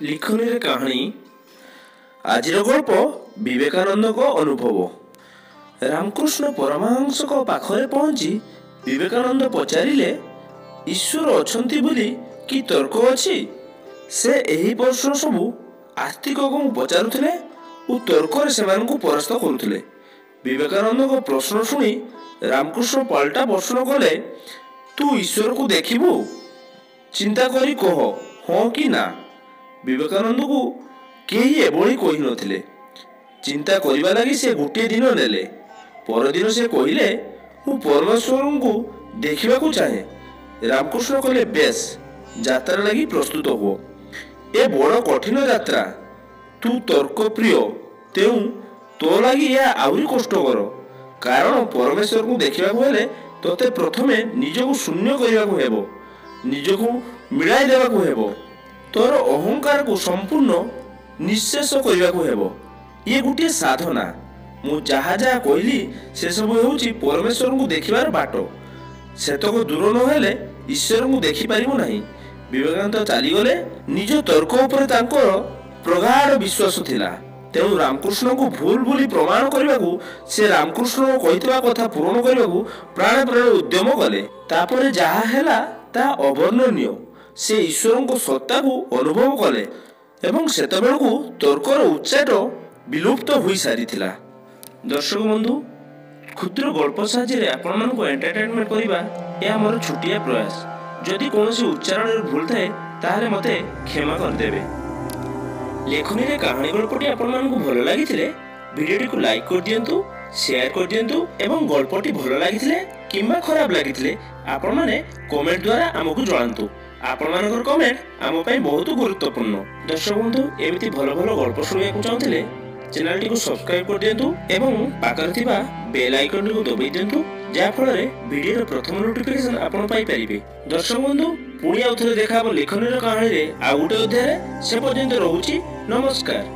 लिखनी कहानी आज गल्प विवेकानंद को अनुभव। रामकृष्ण परमहंस पाखरे पहुंची विवेकानंद पचारिले ईश्वर अछंती बोली कि तर्क अछि। से एही प्रश्न सबू आस्तिक को पचारुथिले और तर्क से परास्त करुथिले। विवेकानंद को प्रश्न शुणी रामकृष्ण पलटा प्रश्न कले, तू ईश्वर को देखिबू? चिंता करी कह हाँ कि ना। विवेकानंद को केही एभली कहि नथिले। चिंता करिबा लागि से गोटे दिन नेले। परदिन से कहिले मु परमेश्वर को देखिबा को चाहे। रामकृष्ण कहले, बेस यात्रा लगी प्रस्तुत हो। ए बड़ कठिन यात्रा। तू तर्क प्रिय तेणु तो लगी या आउरी कष्टकर। कारण परमेश्वर को देखिबा को हेले तोते प्रथमे निजको शून्य करिबा को हेबो, निजको मिलाई देबा को हेबो, तोर अहंकार को संपूर्ण निशेष करिबा को हेबो। ये गोटे साधना। मु जहा जहा कहली से सब हेउची परमेश्वर को देखिबार बाटो। सेतक दूर न हेले ईश्वर को देखि पारिबो नाही। विवेकानंद चली गले। निज तर्क उपरे तांकर प्रगाढ़ विश्वास थिला। तेणु रामकृष्ण को भूल बोली प्रमाण करने को से रामकृष्ण कहितबा कथा पूरण करने को प्राण प्राण उद्यम कले। तापरे जहा हेला ता अवर्णनीय। से ईश्वर को सत्ता को अनुभव कले एवं सेतबेल को तर्कर उच्चाट विलुप्त हो सारी थिला। दर्शक बंधु, क्षुद्र गल्प साहाय्य आपण मानक एंटरटेनमेंट करबा या मोर छुटिया प्रयास। जदि कोनोसी उच्चारण भूल थाए ताहले मते क्षमा कर देबे। लेखनी रे कहानी गल्पटी आपण मानक भलो लागिथिले वीडियोटी को लाइक कर दियंतु, शेयर कर दियंतु एवं गल्पटी भलो लागिथिले किंबा खराब लागिथिले आपण माने कमेंट द्वारा हमकु जणांतु। आपण मानकर कमेंट आम पई बहुत गुरुत्वपूर्ण। दर्शक बंधु, एमिति भलो भलो गल्प सुनिया को चाहथिले चैनल टी को सब्सक्राइब कर दियंतु एवं पाकर थिबा बेल आइकन को दबाई दियंतु, जा फल रे वीडियो रो प्रथम नोटिफिकेशन आपण पाई परिबे। दर्शक बंधु, पुणी आउथरे देखा लेखनी रो कहानी रे आ गुटे अध्याय। से पर्यंत रहूची। नमस्कार।